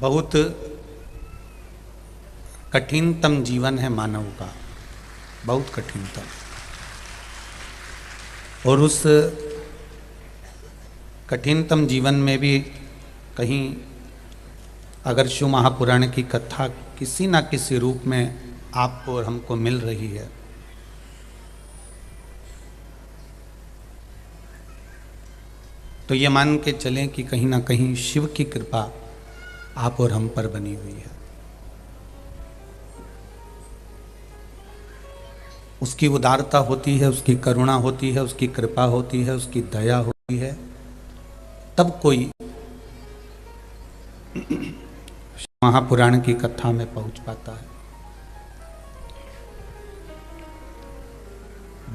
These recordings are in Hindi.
बहुत कठिनतम जीवन है मानव का, बहुत कठिनतम। और उस कठिनतम जीवन में भी कहीं अगर शिव महापुराण की कथा किसी न किसी रूप में आपको और हमको मिल रही है, तो ये मान के चलें कि कहीं ना कहीं शिव की कृपा आप और हम पर बनी हुई है। उसकी उदारता होती है, उसकी करुणा होती है, उसकी कृपा होती है, उसकी दया होती है, तब कोई महापुराण की कथा में पहुंच पाता है।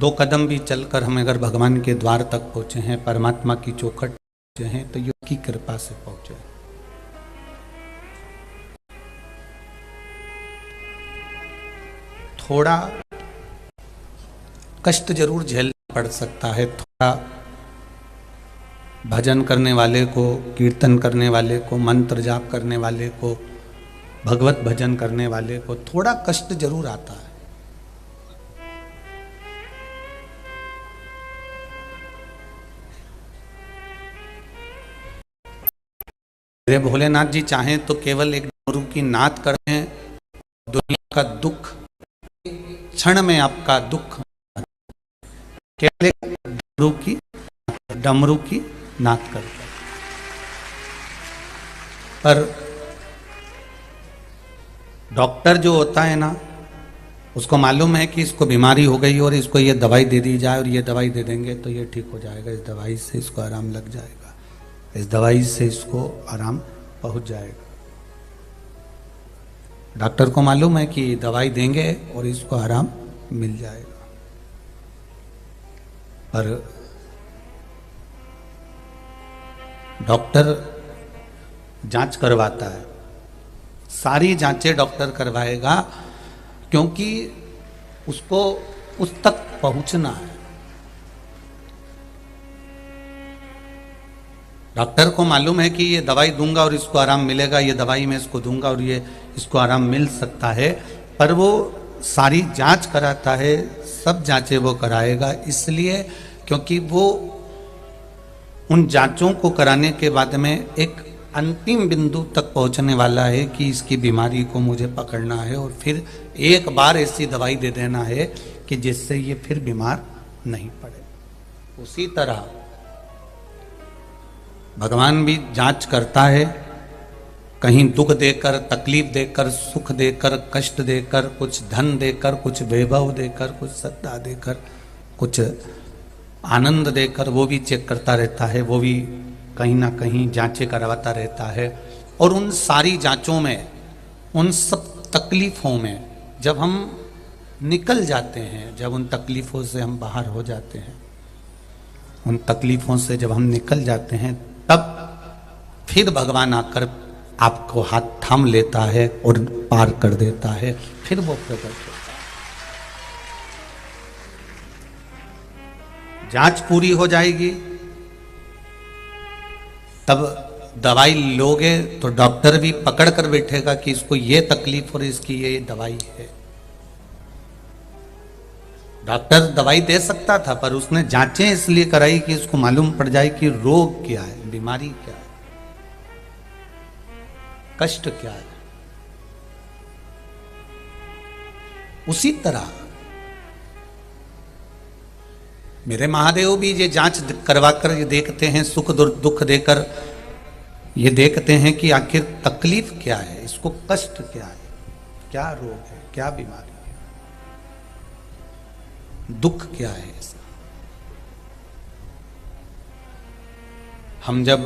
2 कदम भी चलकर हम अगर भगवान के द्वार तक पहुंचे हैं, परमात्मा की चौखट पहुंचे हैं, तो योग की कृपा से पहुंचे। थोड़ा कष्ट जरूर झेलना पड़ सकता है, थोड़ा भजन करने वाले को, कीर्तन करने वाले को, मंत्र जाप करने वाले को, भगवत भजन करने वाले को थोड़ा कष्ट जरूर आता है। मेरे भोलेनाथ जी चाहें तो केवल एक डमरू की नाद कर दें, दुनिया का दुख क्षण में, आपका दुख केवल एक डमरू की नाद कर दें। पर डॉक्टर जो होता है ना, उसको मालूम है कि इसको बीमारी हो गई और इसको ये दवाई दे दी जाए और ये दवाई दे देंगे तो ये ठीक हो जाएगा, इस दवाई से इसको आराम लग जाएगा, इस दवाई से इसको आराम पहुंच जाएगा। डॉक्टर को मालूम है कि दवाई देंगे और इसको आराम मिल जाएगा। पर डॉक्टर जांच करवाता है, सारी जांचें डॉक्टर करवाएगा, क्योंकि उसको उस तक पहुंचना है। डॉक्टर को मालूम है कि ये दवाई दूंगा और इसको आराम मिलेगा, ये दवाई मैं इसको दूंगा और ये इसको आराम मिल सकता है, पर वो सारी जांच कराता है, सब जांचें वो कराएगा, इसलिए क्योंकि वो उन जांचों को कराने के बाद में एक अंतिम बिंदु तक पहुंचने वाला है कि इसकी बीमारी को मुझे पकड़ना है और फिर एक बार ऐसी दवाई दे देना है कि जिससे ये फिर बीमार नहीं पड़े। उसी तरह भगवान भी जांच करता है, कहीं दुख देकर, तकलीफ देकर, सुख देकर, कष्ट देकर, कुछ धन देकर, कुछ वैभव देकर, कुछ सत्ता देकर, कुछ आनंद देकर, वो भी चेक करता रहता है, वो भी कहीं ना कहीं जांचें करवाता रहता है। और उन सारी जांचों में, उन सब तकलीफों में जब हम निकल जाते हैं, जब उन तकलीफों से हम बाहर हो जाते हैं, उन तकलीफों से जब हम निकल जाते हैं, तब फिर भगवान आकर आपको हाथ थाम लेता है और पार कर देता है, फिर वो प्रकट होता है। जांच पूरी हो जाएगी, तब दवाई लोगे तो डॉक्टर भी पकड़ कर बैठेगा कि इसको ये तकलीफ और इसकी ये दवाई है। डॉक्टर दवाई दे सकता था, पर उसने जांचें इसलिए कराई कि उसको मालूम पड़ जाए कि रोग क्या है, बीमारी क्या है, कष्ट क्या है। उसी तरह मेरे महादेव भी ये जांच करवाकर ये देखते हैं, सुख दुख देकर ये देखते हैं कि आखिर तकलीफ क्या है, इसको कष्ट क्या है, क्या रोग है, क्या बीमारी है, दुख क्या है इसका। हम जब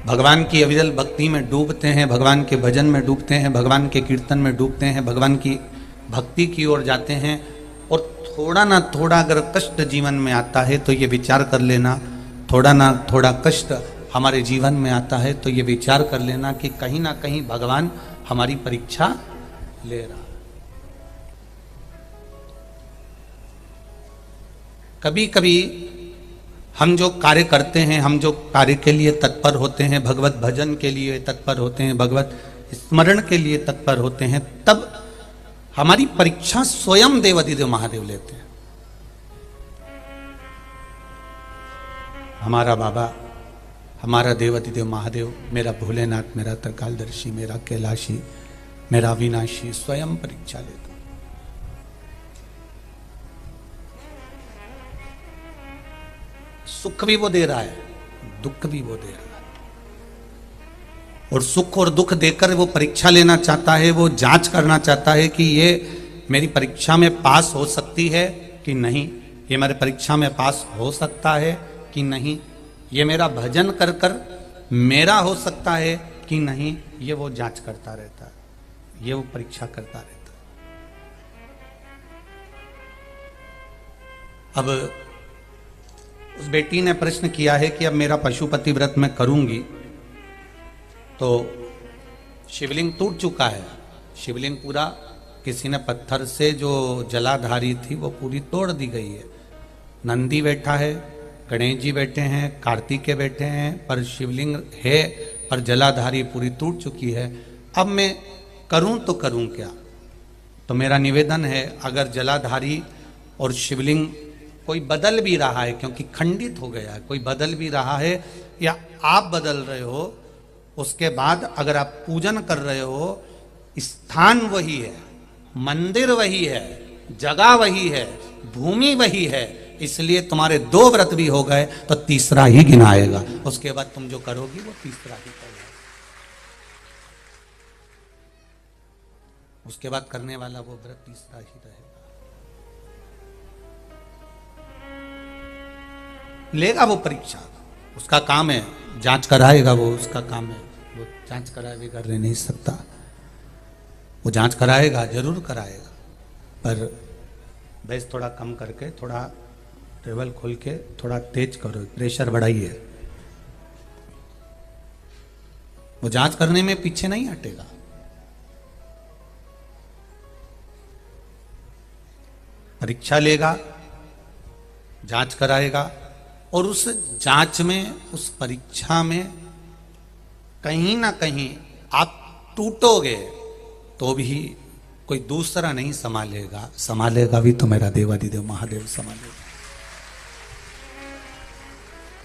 भगवान की अविरल भक्ति में डूबते हैं, भगवान के भजन में डूबते हैं, भगवान के कीर्तन में डूबते हैं, भगवान की भक्ति की ओर जाते हैं, और थोड़ा ना थोड़ा अगर कष्ट जीवन में आता है तो ये विचार कर लेना, थोड़ा ना थोड़ा कष्ट हमारे जीवन में आता है तो ये विचार कर लेना कि कहीं ना कहीं भगवान हमारी परीक्षा ले रहा। कभी कभी हम जो कार्य करते हैं, हम जो कार्य के लिए तत्पर होते हैं, भगवत भजन के लिए तत्पर होते हैं, भगवत स्मरण के लिए तत्पर होते हैं, तब हमारी परीक्षा स्वयं देवाधिदेव महादेव लेते हैं। हमारा बाबा, हमारा देवाधिदेव महादेव, मेरा भोलेनाथ, मेरा त्रिकालदर्शी, मेरा कैलाशी, मेरा अविनाशी स्वयं परीक्षा लेता। सुख भी वो दे रहा है, दुख भी वो दे रहा है, और सुख और दुख देकर वो परीक्षा लेना चाहता है, वो जांच करना चाहता है कि ये मेरी परीक्षा में पास हो सकती है कि नहीं, ये मेरे परीक्षा में पास हो सकता है कि नहीं, ये मेरा भजन कर कर मेरा हो सकता है कि नहीं, ये वो जांच करता रहता है, ये वो परीक्षा करता रहता है। अब उस बेटी ने प्रश्न किया है कि अब मेरा पशुपति व्रत मैं करूंगी तो शिवलिंग टूट चुका है, शिवलिंग पूरा किसी ने पत्थर से जो जलाधारी थी वो पूरी तोड़ दी गई है, नंदी बैठा है, गणेश जी बैठे हैं, कार्तिकेय बैठे हैं, पर शिवलिंग है पर जलाधारी पूरी टूट चुकी है। अब मैं करूं तो करूं क्या? तो मेरा निवेदन है, अगर जलाधारी और शिवलिंग कोई बदल भी रहा है, क्योंकि खंडित हो गया है, कोई बदल भी रहा है या आप बदल रहे हो, उसके बाद अगर आप पूजन कर रहे हो, स्थान वही है, मंदिर वही है, जगह वही है, भूमि वही है, इसलिए तुम्हारे 2 व्रत भी हो गए तो तीसरा ही गिनाएगा। उसके बाद तुम जो करोगी वो तीसरा ही करेगा, उसके बाद करने वाला वो व्रत तीसरा ही रहेगा। लेगा वो परीक्षा, उसका काम है, जांच कराएगा वो, उसका काम है, वो जांच कराए बगैर रह नहीं सकता, वो जांच कराएगा, जरूर कराएगा, पर बेस थोड़ा कम करके, थोड़ा टेबल खोल के थोड़ा तेज करो, प्रेशर बढ़ाइए, वो जांच करने में पीछे नहीं हटेगा। परीक्षा लेगा, जांच कराएगा, और उस जांच में, उस परीक्षा में कहीं ना कहीं आप टूटोगे तो भी कोई दूसरा नहीं संभालेगा, संभालेगा भी तो मेरा देवाधिदेव महादेव संभालेगा।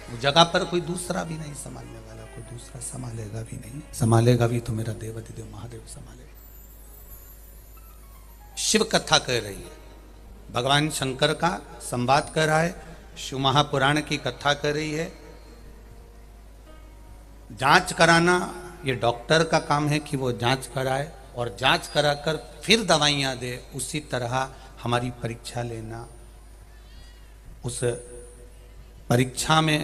वो जगह पर कोई दूसरा भी नहीं संभालने वाला, कोई दूसरा संभालेगा भी नहीं, संभालेगा भी तो मेरा देवाधिदेव महादेव संभालेगा। शिव कथा कह रही है, भगवान शंकर का संवाद कर रहा है, शिव महापुराण की कथा कर रही है। जांच कराना ये डॉक्टर का काम है कि वो जांच कराए और जांच कराकर फिर दवाइयां दे, उसी तरह हमारी परीक्षा लेना, उस परीक्षा में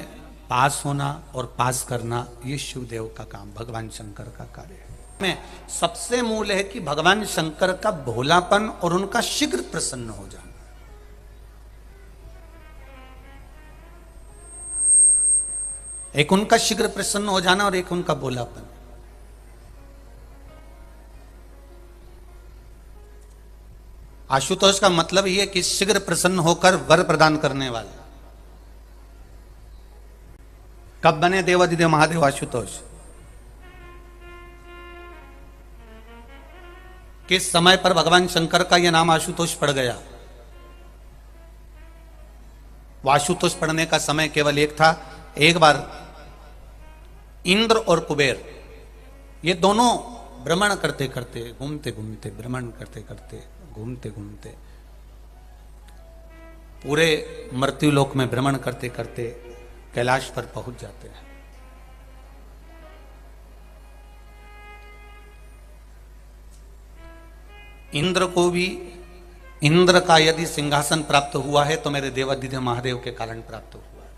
पास होना और पास करना, ये शिवदेव का काम, भगवान शंकर का कार्य है। में सबसे मूल है कि भगवान शंकर का भोलापन और उनका शीघ्र प्रसन्न हो जाना। एक उनका शीघ्र प्रसन्न हो जाना और एक उनका भोलापन। आशुतोष का मतलब यह है कि शीघ्र प्रसन्न होकर वर प्रदान करने वाला। कब बने देवाधिदेव महादेव आशुतोष? किस समय पर भगवान शंकर का यह नाम आशुतोष पड़ गया? आशुतोष पढ़ने का समय केवल एक था। एक बार इंद्र और कुबेर ये दोनों भ्रमण करते करते, घूमते घूमते, भ्रमण करते करते, घूमते घूमते पूरे मृत्युलोक में भ्रमण करते करते कैलाश पर पहुंच जाते हैं। इंद्र को भी, इंद्र का यदि सिंहासन प्राप्त हुआ है तो मेरे देवाधिदेव महादेव के कारण प्राप्त हुआ है,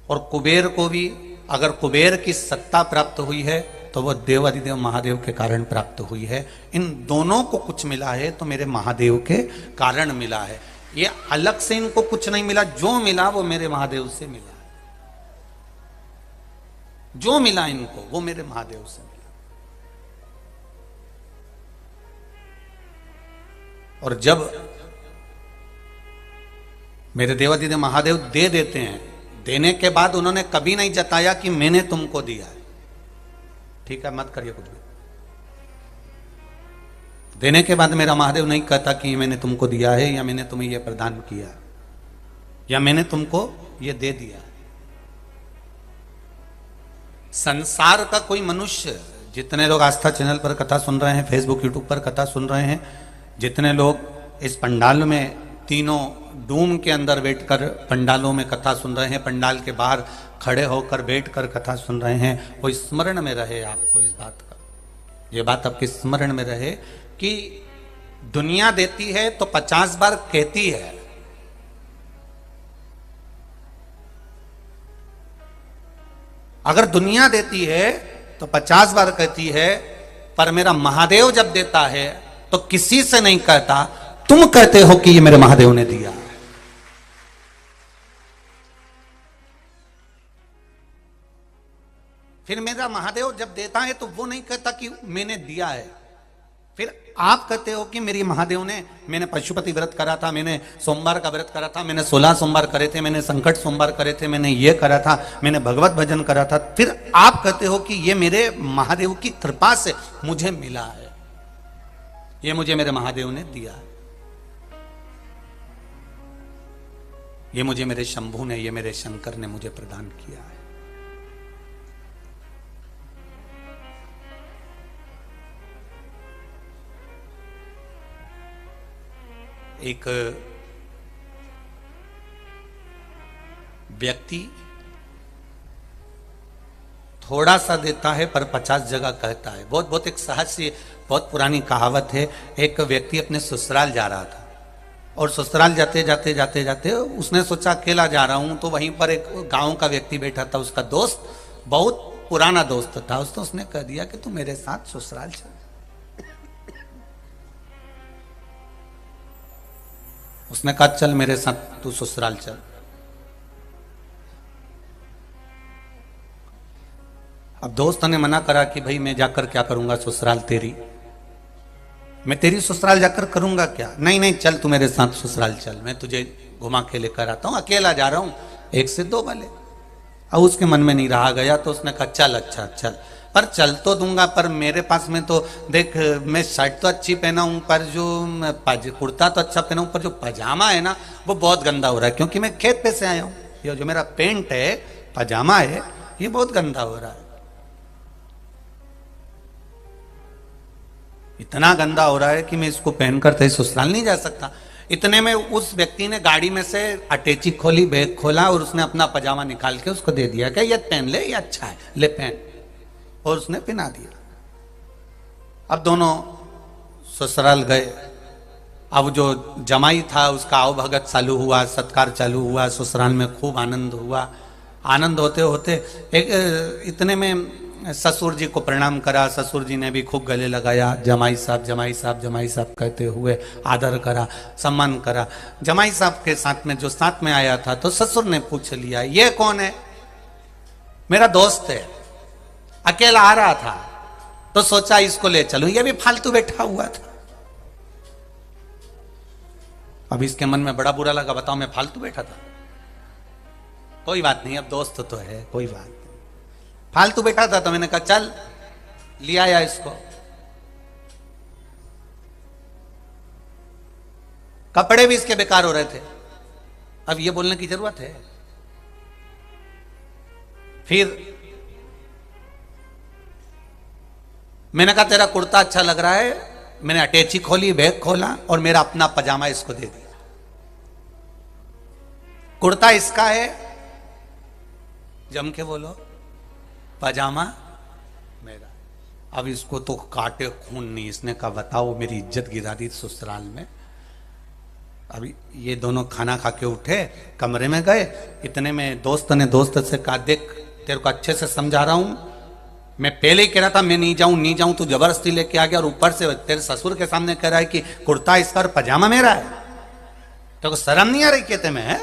और कुबेर को भी अगर कुबेर की सत्ता प्राप्त हुई है तो वह देवाधिदेव महादेव के कारण प्राप्त हुई है। इन दोनों को कुछ मिला है तो मेरे महादेव के कारण मिला है। ये अलग से इनको कुछ नहीं मिला, जो मिला वो मेरे महादेव से मिला है। जो मिला इनको वो मेरे महादेव से मिला। और जब मेरे देवाधिदेव महादेव दे देते हैं देने के बाद उन्होंने कभी नहीं जताया कि मैंने तुमको दिया है। ठीक है, मत करिए कुछ भी। देने के बाद मेरा महादेव नहीं कहता कि मैंने तुमको दिया है, या मैंने तुम्हें यह प्रदान किया, या मैंने तुमको ये दे दिया। संसार का कोई मनुष्य, जितने लोग आस्था चैनल पर कथा सुन रहे हैं, फेसबुक यूट्यूब पर कथा सुन रहे हैं, जितने लोग इस पंडाल में तीनों डूम के अंदर बैठकर पंडालों में कथा सुन रहे हैं, पंडाल के बाहर खड़े होकर बैठकर कथा सुन रहे हैं, वो स्मरण में रहे आपको इस बात का, ये बात आपके स्मरण में रहे कि दुनिया देती है तो 50 बार कहती है, अगर दुनिया देती है तो 50 बार कहती है, पर मेरा महादेव जब देता है तो किसी से नहीं कहता, तुम कहते हो कि ये मेरे महादेव ने दिया। फिर मेरा महादेव जब देता है तो वो नहीं कहता कि मैंने दिया है, फिर आप कहते हो कि मेरी महादेव ने, मैंने पशुपति व्रत करा था, मैंने सोमवार का व्रत करा था, मैंने 16 सोमवार करे थे, मैंने संकट सोमवार करे थे, मैंने ये करा था, मैंने भगवत भजन करा था, फिर आप कहते हो कि ये मेरे महादेव की कृपा से मुझे मिला है, ये मुझे मेरे महादेव ने दिया है, ये मुझे मेरे शंभू ने, ये मेरे शंकर ने मुझे प्रदान किया है। एक व्यक्ति थोड़ा सा देता है पर 50 जगह कहता है। बहुत एक सहज सी बहुत पुरानी कहावत है। एक व्यक्ति अपने ससुराल जा रहा था और ससुराल जाते जाते जाते जाते उसने सोचा अकेला जा रहा हूं, तो वहीं पर एक गांव का व्यक्ति बैठा था, उसका दोस्त, बहुत पुराना दोस्त था। उसने कह दिया कि तू मेरे साथ ससुराल चल। उसने कहा चल मेरे साथ तू ससुराल चल। अब दोस्त ने मना करा कि भाई मैं जाकर क्या करूंगा ससुराल तेरी, मैं तेरी ससुराल जाकर करूंगा क्या। नहीं नहीं चल तू मेरे साथ ससुराल चल, मैं तुझे घुमा के लेकर आता हूं, अकेला जा रहा हूं, एक से दो भले। अब उसके मन में नहीं रहा गया तो उसने कहा चल अच्छा चल, पर चल तो दूंगा, पर मेरे पास में तो देख मैं शर्ट तो अच्छी पहना हूं, पर जो कुर्ता तो अच्छा पहना हूं, पर जो पजामा है ना वो बहुत गंदा हो रहा है, क्योंकि मैं खेत पे से आया हूं। ये जो मेरा पेंट है, पजामा है, ये बहुत गंदा हो रहा है, इतना गंदा हो रहा है कि मैं इसको पहनकर तेरे ससुराल नहीं जा सकता। इतने में उस व्यक्ति ने गाड़ी में से अटैची खोली, बैग खोला और उसने अपना पजामा निकाल के उसको दे दिया कि ये पहन ले, ये अच्छा है, ले पहन, और उसने पहना दिया। अब दोनों ससुराल गए। अब जो जमाई था उसका आवभगत चालू हुआ, सत्कार चालू हुआ, ससुराल में खूब आनंद हुआ। आनंद होते होते एक इतने में ससुर जी को प्रणाम करा, ससुर जी ने भी खूब गले लगाया, जमाई साहब जमाई साहब जमाई साहब कहते हुए आदर करा, सम्मान करा। जमाई साहब के साथ में जो साथ में आया था तो ससुर ने पूछ लिया ये कौन है। मेरा दोस्त है, अकेला आ रहा था तो सोचा इसको ले चलूं, ये भी फालतू बैठा हुआ था। अब इसके मन में बड़ा बुरा लगा, बताओ मैं फालतू बैठा था। कोई बात नहीं, अब दोस्त तो है, कोई बात नहीं, फालतू बैठा था तो मैंने कहा चल लिया या इसको। कपड़े भी इसके बेकार हो रहे थे, अब ये बोलने की जरूरत है। फिर मैंने कहा तेरा कुर्ता अच्छा लग रहा है, मैंने अटैची खोली, बैग खोला और मेरा अपना पजामा इसको दे दिया। कुर्ता इसका है, जम के बोलो, पजामा मेरा। अब इसको तो काटे खून नहीं, इसने कहा बताओ मेरी इज्जत गिरा दी ससुराल में। अभी ये दोनों खाना खा के उठे, कमरे में गए, इतने में दोस्त ने दोस्त से कहा देख तेरे को अच्छे से समझा रहा हूं, मैं पहले ही कह रहा था मैं नहीं जाऊं, तू जबरदस्ती लेके आ गया और ऊपर से तेरे ससुर के सामने कह रहा है कि कुर्ता इसका और पजामा मेरा है। तो शर्म नहीं आ रही कहते में है?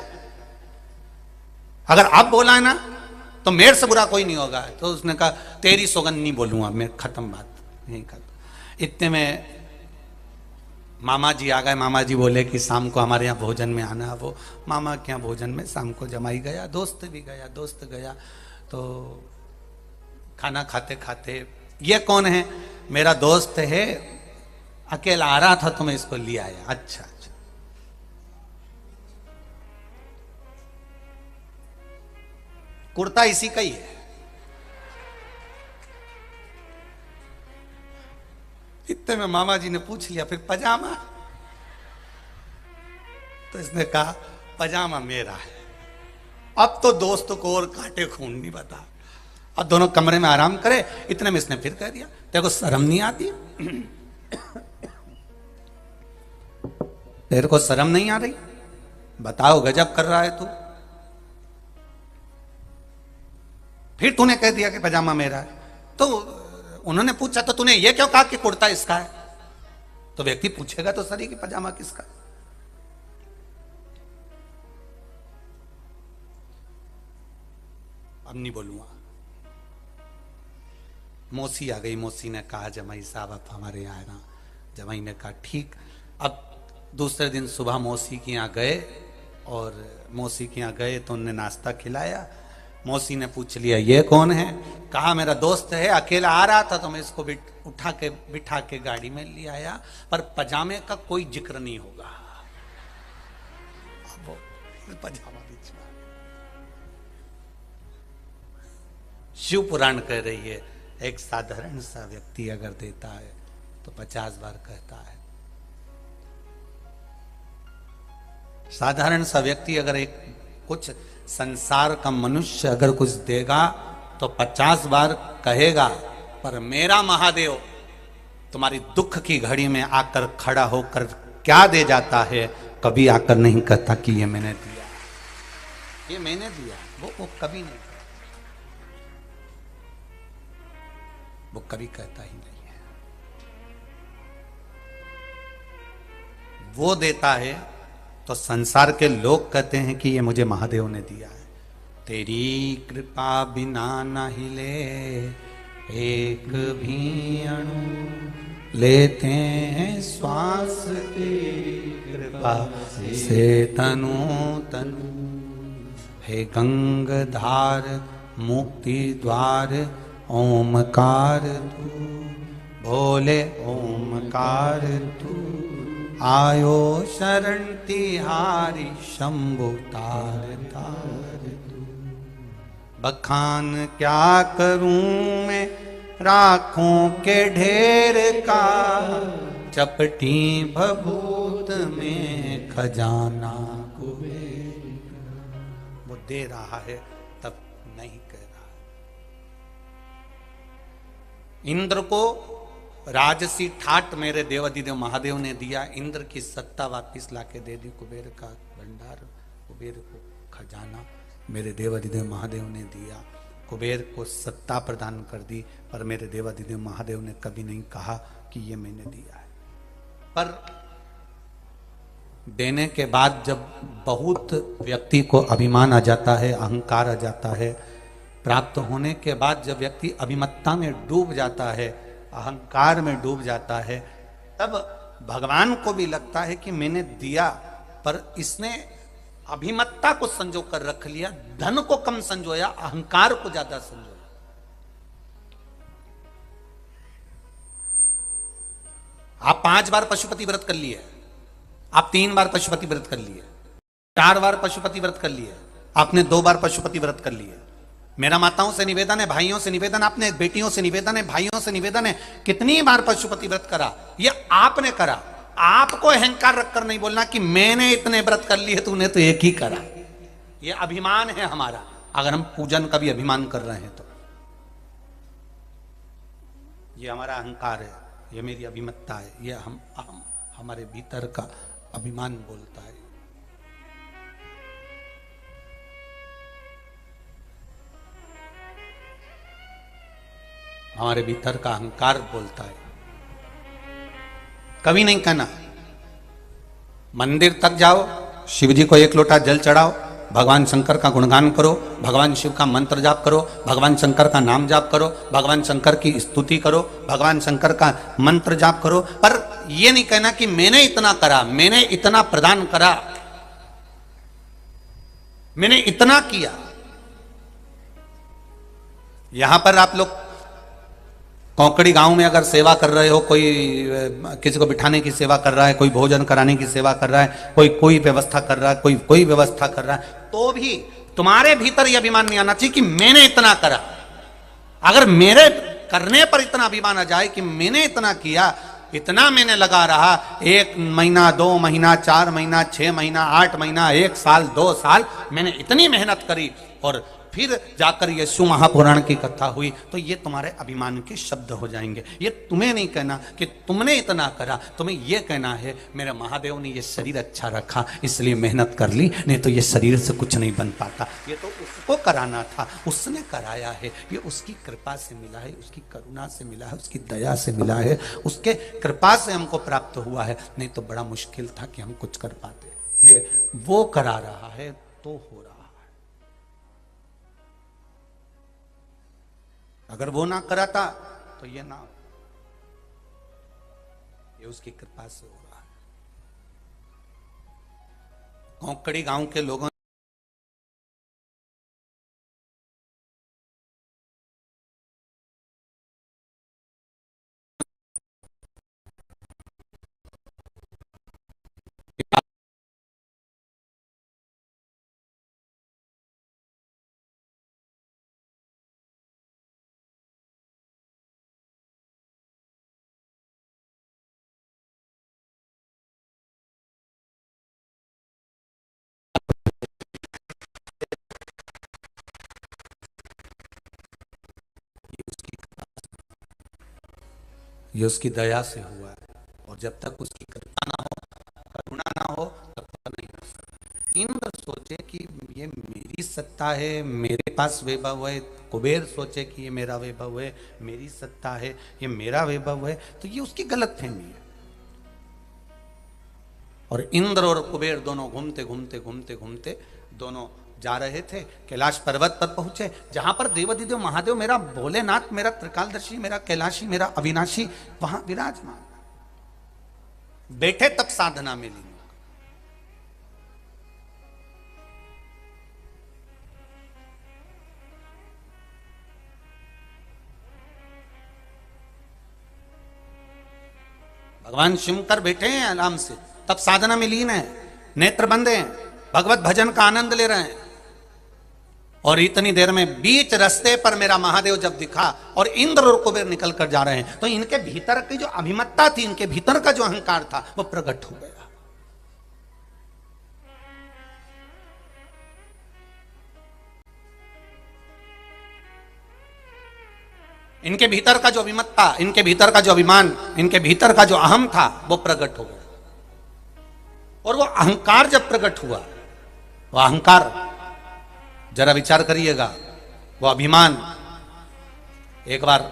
अगर आप बोला है ना तो मेरे से बुरा कोई नहीं होगा। तो उसने कहा तेरी सौगंध नहीं बोलूंगा मैं, खत्म बात, यही खत्म। इतने में मामा जी आ गए। मामा जी बोले कि शाम को हमारे यहाँ भोजन में आना। वो मामा के यहाँ भोजन में शाम को जमाई गया, दोस्त भी गया, दोस्त गया। तो खाना खाते खाते, ये कौन है? मेरा दोस्त है, अकेला आ रहा था तो मैं इसको ले आया। अच्छा अच्छा। कुर्ता इसी का ही है। इतने में मामा जी ने पूछ लिया, फिर पजामा? तो इसने कहा पजामा मेरा है। अब तो दोस्त को और काटे खून नहीं बता। अब दोनों कमरे में आराम करे। इतने में इसने फिर कह दिया, तेरे को शर्म नहीं आती? तेरे को शर्म नहीं आ रही? बताओ, गजब कर रहा है तू। फिर तूने कह दिया कि पजामा मेरा है। तो उन्होंने पूछा, तो तूने ये क्यों कहा कि कुर्ता इसका है? तो व्यक्ति पूछेगा तो सही कि पजामा किसका। अब नहीं बोलूंगा। मौसी आ गई। मौसी ने कहा, जमाई साहब आप हमारे यहाँ आना। जमाई ने कहा ठीक। अब दूसरे दिन सुबह मौसी के यहाँ गए, और मौसी के यहाँ गए तो उन्होंने नाश्ता खिलाया। मौसी ने पूछ लिया, ये कौन है? कहा मेरा दोस्त है, अकेला आ रहा था तो मैं इसको बिठा के गाड़ी में ले आया, पर पजामे का कोई जिक्र नहीं होगा। अब वो पजामा बीच में। शिव पुराण कह रही है, एक साधारण सा व्यक्ति अगर देता है तो 50 बार कहता है। साधारण सा व्यक्ति अगर एक कुछ संसार का मनुष्य अगर कुछ देगा तो 50 बार कहेगा, पर मेरा महादेव तुम्हारी दुख की घड़ी में आकर खड़ा होकर क्या दे जाता है, कभी आकर नहीं कहता कि ये मैंने दिया, ये मैंने दिया। वो कभी नहीं, वो कभी कहता ही नहीं है। वो देता है तो संसार के लोग कहते हैं कि ये मुझे महादेव ने दिया है। तेरी कृपा बिना न हिले एक भी अणु, लेते हैं श्वास तेरी कृपा से तनु तनु। हे गंगाधार मुक्ति द्वार ओमकार तू, भोले ओमकार तू। आयो शरण तिहारी शंभु तार तार तू। बखान क्या करूं मैं राखों के ढेर का, चपटी भभूत में खजाना कुबेर का। वो दे रहा है तब नहीं कह रहा। इंद्र को राजसी ठाट मेरे देवाधिदेव महादेव ने दिया। इंद्र की सत्ता वापिस लाके दे दी। कुबेर का भंडार, कुबेर को खजाना मेरे देवाधिदेव महादेव ने दिया। कुबेर को सत्ता प्रदान कर दी, पर मेरे देवाधिदेव महादेव ने कभी नहीं कहा कि ये मैंने दिया है। पर देने के बाद जब बहुत व्यक्ति को अभिमान आ जाता है, अहंकार आ जाता है, प्राप्त होने के बाद जब व्यक्ति अभिमत्ता में डूब जाता है, अहंकार में डूब जाता है, तब भगवान को भी लगता है कि मैंने दिया, पर इसने अभिमत्ता को संजो कर रख लिया, धन को कम संजोया, अहंकार को ज्यादा संजोया। आप 5 बार पशुपति व्रत कर लिए, आप 3 बार पशुपति व्रत कर लिए, 4 बार पशुपति व्रत कर लिए, आपने 2 बार पशुपति व्रत कर लिए। मेरा माताओं से निवेदन है, भाइयों से निवेदन, आपने बेटियों से निवेदन है, भाइयों से निवेदन है, कितनी बार पशुपति व्रत करा? ये आपने करा। आपको अहंकार रखकर नहीं बोलना कि मैंने इतने व्रत कर लिए, तूने तो एक ही करा। ये अभिमान है हमारा। अगर हम पूजन का भी अभिमान कर रहे हैं तो ये हमारा अहंकार है, ये मेरी अभिमत्ता है, ये हम हमारे भीतर का अभिमान बोलता है। हमारे भीतर का अहंकार बोलता है। कभी नहीं कहना। मंदिर तक जाओ, शिव जी को 1 लोटा जल चढ़ाओ, भगवान शंकर का गुणगान करो, भगवान शिव का मंत्र जाप करो, भगवान शंकर का नाम जाप करो, भगवान शंकर की स्तुति करो, भगवान शंकर का मंत्र जाप करो, पर ये नहीं कहना कि मैंने इतना करा, मैंने इतना प्रदान करा, मैंने इतना किया। यहां पर आप लोग कौकड़ी गांव में अगर सेवा कर रहे हो, कोई किसी को बिठाने की सेवा कर रहा है, कोई भोजन कराने की सेवा कर रहा है, कोई व्यवस्था कर रहा है, कोई व्यवस्था कर रहा है, तो भी तुम्हारे भीतर यह अभिमान नहीं आना चाहिए कि मैंने इतना करा। अगर मेरे करने पर इतना अभिमान आ जाए कि मैंने इतना किया, इतना मैंने लगा रहा, 1 महीना, 2 महीना, 4 महीना, 6 महीना, 8 महीना, 1 साल, 2 साल मैंने इतनी मेहनत करी, और फिर जाकर यीशु महापुराण की कथा हुई, तो ये तुम्हारे अभिमान के शब्द हो जाएंगे। ये तुम्हें नहीं कहना कि तुमने इतना करा, तुम्हें ये कहना है मेरे महादेव ने ये शरीर अच्छा रखा इसलिए मेहनत कर ली, नहीं तो ये शरीर से कुछ नहीं बन पाता। ये तो उसको कराना था, उसने कराया है, ये उसकी कृपा से मिला है, उसकी करुणा से मिला है, उसकी दया से मिला है, उसके कृपा से हमको प्राप्त हुआ है, नहीं तो बड़ा मुश्किल था कि हम कुछ कर पाते। ये वो करा रहा है तो हो रहा है। अगर वो ना कराता तो ये ना, ये उसकी कृपा से हो रहा है। कौकड़ी गांव के लोगों ये उसकी दया से हुआ है, और जब तक उसकी कृपा ना हो, करुणा ना हो, तब तक नहीं हो सकता। इंद्र सोचे कि ये मेरी सत्ता है, मेरे पास वैभव है, कुबेर सोचे कि ये मेरा वैभव है, मेरी सत्ता है, ये मेरा वैभव है, तो ये उसकी गलतफहमी है। और इंद्र और कुबेर दोनों घूमते घूमते घूमते घूमते दोनों जा रहे थे, कैलाश पर्वत पर पहुंचे, जहां पर देवाधिदेव महादेव, मेरा भोलेनाथ, मेरा त्रिकालदर्शी, मेरा कैलाशी, मेरा अविनाशी वहां विराजमान बैठे। तब साधना में लीन। भगवान शंकर बैठे हैं आराम से, तब साधना में लीन है, नेत्र बंद हैं, भगवत भजन का आनंद ले रहे हैं। और इतनी देर में बीच रास्ते पर मेरा महादेव जब दिखा और इंद्र और कुबेर निकल कर जा रहे हैं, तो इनके भीतर की जो अभिमत्ता थी, इनके भीतर का जो अहंकार था, वो प्रकट हो गया। इनके भीतर का जो अभिमत्ता, इनके भीतर का जो अभिमान, इनके भीतर का जो अहम था, वो प्रकट हो गया। और वो अहंकार जब प्रकट हुआ, वो अहंकार, जरा विचार करिएगा, वो अभिमान, एक बार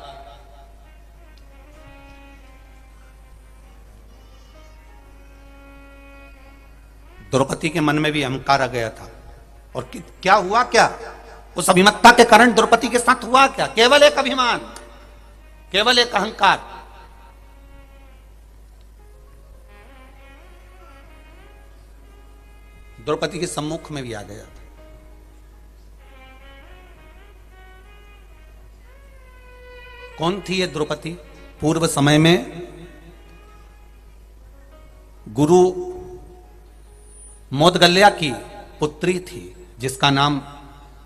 द्रौपदी के मन में भी अहंकार आ गया था। और क्या हुआ, क्या उस अभिमत्ता के कारण द्रौपदी के साथ हुआ क्या? केवल एक अभिमान, केवल एक अहंकार। द्रौपदी के सम्मुख में भी आ गया था। कौन थी ये द्रौपदी? पूर्व समय में गुरु मोदगल्या की पुत्री थी, जिसका नाम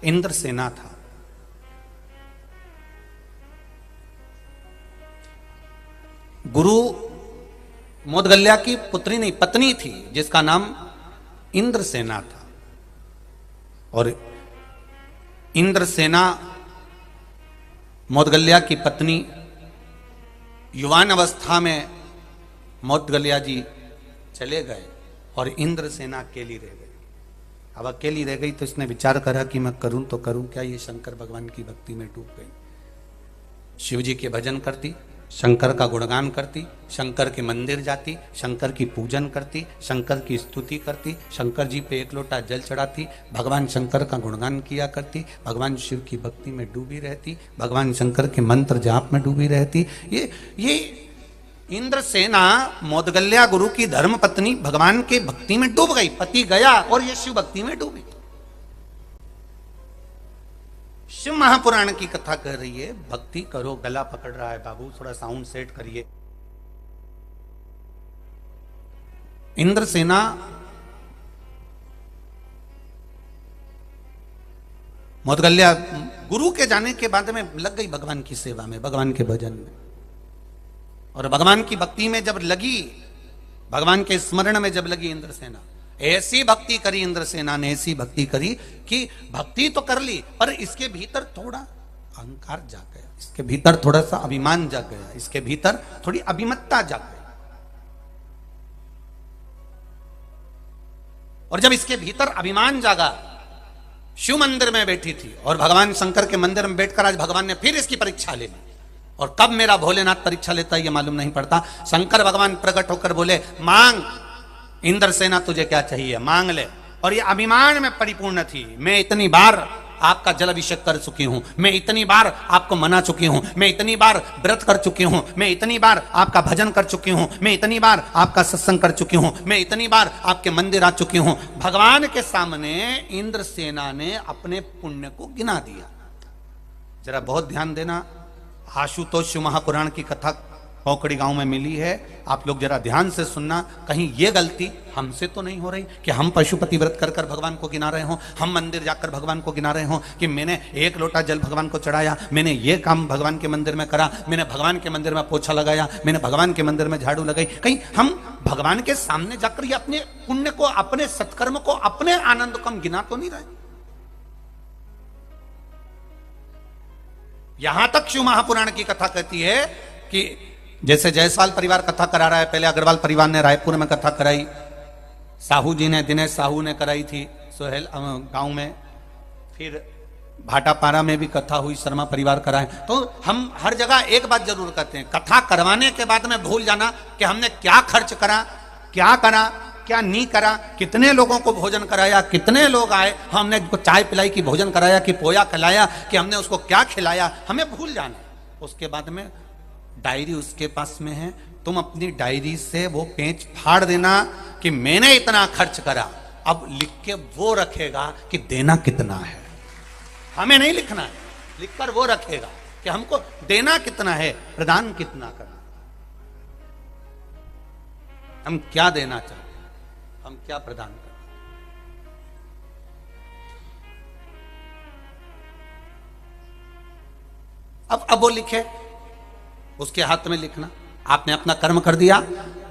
इंद्रसेना था। गुरु मोदगल्या की पुत्री नहीं, पत्नी थी, जिसका नाम इंद्रसेना था। और इंद्रसेना, मोदगल्या की पत्नी, युवान अवस्था में मोदगल्या जी चले गए और इंद्रसेना अकेली रह गई। अब अकेली रह गई तो इसने विचार करा कि मैं करूं तो करूं क्या। ये शंकर भगवान की भक्ति में डूब गई, शिव जी के भजन करती, शंकर का गुणगान करती, शंकर के मंदिर जाती, शंकर की पूजन करती, शंकर की स्तुति करती, शंकर जी पे 1 लोटा जल चढ़ाती, भगवान शंकर का गुणगान किया करती, भगवान शिव की भक्ति में डूबी रहती, भगवान शंकर के मंत्र जाप में डूबी रहती। इंद्रसेना मोदगल्या गुरु की धर्म पत्नी भगवान के भक्ति में डूब गई, पति गया और ये शिव भक्ति में डूबी। शिव महापुराण की कथा कह रही है, भक्ति करो। गला पकड़ रहा है बाबू, थोड़ा साउंड सेट करिए। इंद्रसेना मोदगल्या गुरु के जाने के बाद में लग गई भगवान की सेवा में, भगवान के भजन में, और भगवान की भक्ति में जब लगी, भगवान के स्मरण में जब लगी इंद्रसेना, ऐसी भक्ति करी इंद्रसेना ने, ऐसी भक्ति करी कि भक्ति तो कर ली पर इसके भीतर थोड़ा अहंकार जाग गया, इसके भीतर थोड़ा सा अभिमान जाग गया, इसके भीतर थोड़ी अभिमत्ता जाग गई। और जब इसके भीतर अभिमान जागा, शिव मंदिर में बैठी थी और भगवान शंकर के मंदिर में बैठकर आज भगवान ने फिर इसकी परीक्षा ले ली। और कब मेरा भोलेनाथ परीक्षा लेता है ये मालूम नहीं पड़ता। शंकर भगवान प्रकट होकर बोले, मांग इंद्रसेना, तुझे क्या चाहिए मांग ले। और ये अभिमान में परिपूर्ण थी। मैं इतनी बार आपका जल अभिषेक कर चुकी हूं, मैं इतनी बार आपको मना चुकी हूं, मैं इतनी बार व्रत कर चुकी हूं, मैं इतनी बार आपका भजन कर चुकी हूं, मैं इतनी बार आपका सत्संग कर चुकी हूं, मैं इतनी बार आपके मंदिर आ चुकी हूं। भगवान के सामने इंद्रसेना ने अपने पुण्य को गिना दिया। जरा बहुत ध्यान देना, आशुतोष शिव महापुराण की कथा पोकड़ी गांव में मिली है, आप लोग जरा ध्यान से सुनना। कहीं ये गलती हमसे तो नहीं हो रही कि हम पशुपति व्रत कर कर भगवान को गिना रहे हों, हम मंदिर जाकर भगवान को गिना रहे हों कि मैंने 1 लोटा जल भगवान को चढ़ाया, मैंने ये काम भगवान के मंदिर में करा, मैंने भगवान के मंदिर में पोछा लगाया, मैंने भगवान के मंदिर में झाड़ू लगाई। कहीं हम भगवान के सामने जाकर ये अपने पुण्य को, अपने सत्कर्म को, अपने आनंद को हम गिना तो नहीं रहे। यहां तक शिव महापुराण की कथा कहती है कि जैसे जायसवाल परिवार कथा करा रहा है, पहले अग्रवाल परिवार ने रायपुर में कथा कराई, साहू जी ने, दिनेश साहू ने कराई थी सोहेल गांव में, फिर भाटापारा में भी कथा हुई, शर्मा परिवार कराए। तो हम हर जगह एक बात जरूर कहते हैं, कथा करवाने के बाद में भूल जाना कि हमने क्या खर्च करा, क्या करा, क्या नहीं करा, कितने लोगों को भोजन कराया, कितने लोग आए, हमने उसको चाय पिलाई कि भोजन कराया कि पोया खिलाया कि हमने उसको क्या खिलाया, हमें भूल जाना। उसके बाद में डायरी उसके पास में है, तुम अपनी डायरी से वो पेज फाड़ देना कि मैंने इतना खर्च करा, अब लिख के वो रखेगा कि देना कितना है। हमें नहीं लिखना है, लिखकर वो रखेगा कि हमको देना कितना है, प्रदान कितना करना, हम क्या देना चाहते हैं, हम क्या प्रदान करते हैं। अब वो लिखे, उसके हाथ में लिखना। आपने अपना कर्म कर दिया,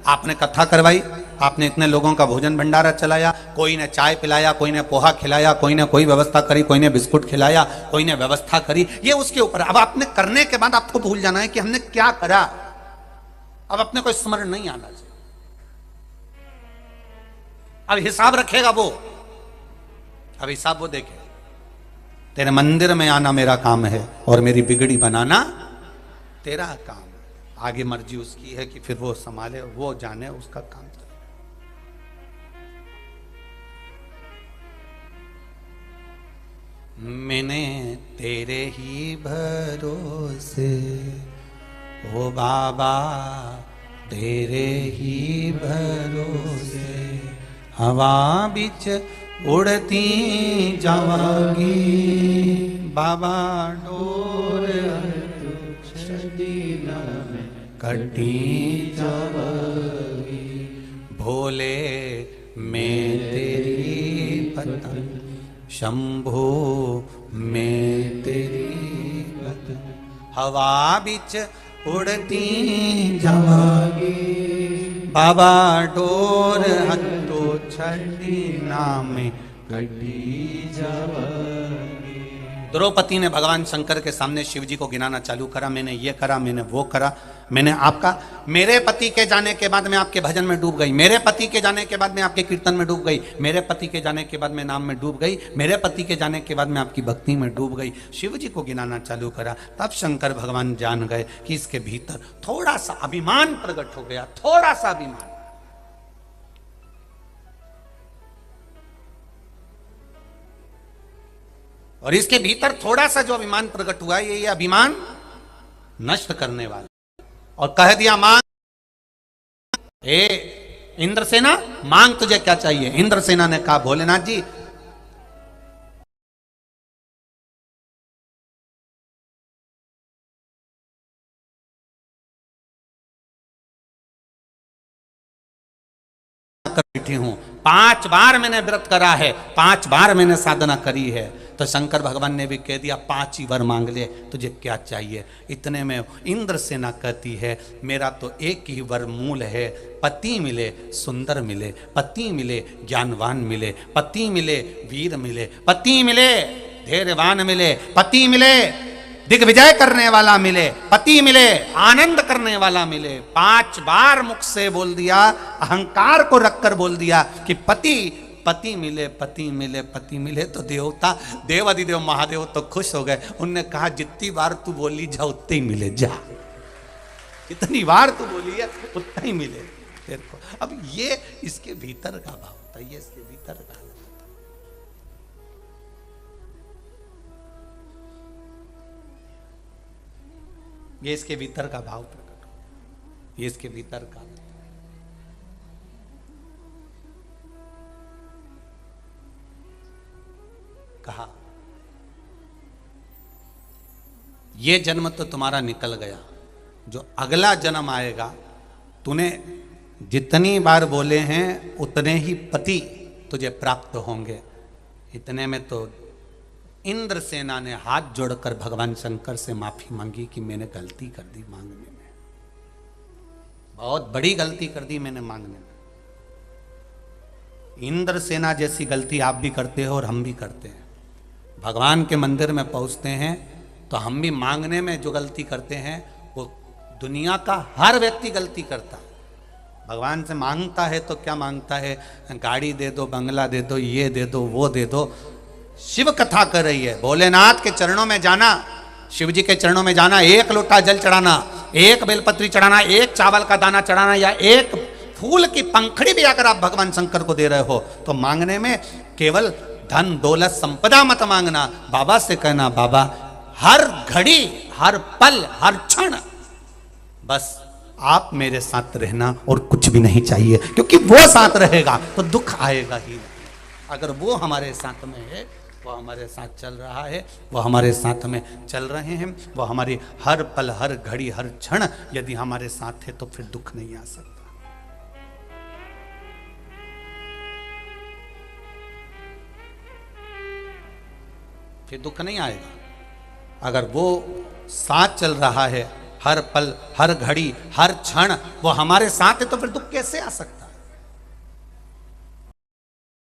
आपने कथा करवाई, आपने इतने लोगों का भोजन भंडारा चलाया, कोई ने चाय पिलाया, कोई ने पोहा खिलाया, कोई ने कोई व्यवस्था करी, कोई ने बिस्कुट खिलाया, कोई ने व्यवस्था करी, ये उसके ऊपर। अब आपने करने के बाद आपको भूल जाना है कि हमने क्या करा, अब अपने को स्मरण नहीं आना चाहिए। अब हिसाब रखेगा वो, अब हिसाब वो देखे। तेरे मंदिर में आना मेरा काम है और मेरी बिगड़ी बनाना तेरा काम। आगे मर्जी उसकी है कि फिर वो संभाले, वो जाने, उसका काम। मैंने तेरे ही भरोसे ओ बाबा, तेरे ही भरोसे हवा बिच उड़ती जावागी, बाबा डोर कटी जावागी, भोले मैं तेरी पतंग, शंभो मैं तेरी पतंग, हवा बिच उड़ती जावागी, बाबा डोर हत्तो छड़ी नाम कटी जावागी। द्रौपदी ने भगवान शंकर के सामने शिव जी को गिनाना चालू करा, मैंने ये करा, मैंने वो करा, मैंने आपका, मेरे पति के जाने के बाद मैं आपके भजन में डूब गई, मेरे पति के जाने के बाद मैं आपके कीर्तन में डूब गई, मेरे पति के जाने के बाद मैं नाम में डूब गई, मेरे पति के जाने के बाद मैं आपकी भक्ति में डूब गई। शिव जी को गिनाना चालू करा, तब शंकर भगवान जान गए कि इसके भीतर थोड़ा सा अभिमान प्रकट हो गया, थोड़ा सा अभिमान। और इसके भीतर थोड़ा सा जो अभिमान प्रकट हुआ, ये अभिमान नष्ट करने वाला, और कह दिया मां हे इंद्रसेना, मांग तुझे क्या चाहिए। इंद्रसेना ने कहा भोलेनाथ जी बैठी हूं, 5 बार मैंने व्रत करा है, 5 बार मैंने साधना करी है। तो शंकर भगवान ने भी कह दिया 5 ही वर मांग ले, तुझे क्या चाहिए। इतने में इंद्रसेना कहती है मेरा तो एक ही वर मूल है, पति मिले सुंदर मिले, पति मिले ज्ञानवान मिले, पति मिले वीर मिले, पति मिले धैर्यवान मिले, पति मिले दिग्विजय करने वाला मिले, पति मिले आनंद करने वाला मिले। 5 बार मुख से बोल दिया, अहंकार को रखकर बोल दिया कि पति पति मिले, पति मिले, पति मिले। तो देवता देवाधिदेव महादेव तो खुश हो गए। उनने कहा जितनी बार तू बोली जा उतने ही मिले, जा इतनी बार तू बोली है उतना ही मिले तेरे को। अब ये इसके भीतर का भाव होता है, ये इसके भीतर का। ये इसके भीतर का भाव प्रकट हो, ये इसके भीतर का। कहा ये जन्म तो तुम्हारा निकल गया, जो अगला जन्म आएगा तूने जितनी बार बोले हैं उतने ही पति तुझे प्राप्त होंगे। इतने में तो इंद्रसेना ने हाथ जोड़कर भगवान शंकर से माफी मांगी कि मैंने गलती कर दी मांगने में, बहुत बड़ी गलती कर दी मैंने मांगने में। इंद्रसेना जैसी गलती आप भी करते हो और हम भी करते हैं। भगवान के मंदिर में पहुंचते हैं तो हम भी मांगने में जो गलती करते हैं वो दुनिया का हर व्यक्ति गलती करता है। भगवान से मांगता है तो क्या मांगता है, गाड़ी दे दो, बंगला दे दो, ये दे दो, वो दे दो। शिव कथा कर रही है, भोलेनाथ के चरणों में जाना, शिव जी के चरणों में जाना, 1 लोटा जल चढ़ाना, 1 बेलपत्री चढ़ाना, 1 चावल का दाना चढ़ाना या 1 फूल की पंखड़ी भी अगर आप भगवान शंकर को दे रहे हो तो मांगने में केवल धन दौलत संपदा मत मांगना। बाबा से कहना बाबा हर घड़ी हर पल हर क्षण बस आप मेरे साथ रहना और कुछ भी नहीं चाहिए, क्योंकि वो साथ रहेगा तो दुख आएगा ही नहीं। अगर वो हमारे साथ में है, वो हमारे साथ चल रहा है, वो हमारे साथ में चल रहे हैं, वो हमारी हर पल हर घड़ी हर क्षण यदि हमारे साथ है तो फिर दुख नहीं आ सकता। फिर दुख नहीं आएगा। अगर वो साथ चल रहा है हर पल हर घड़ी हर क्षण, वो हमारे साथ है तो फिर दुख कैसे आ सकता।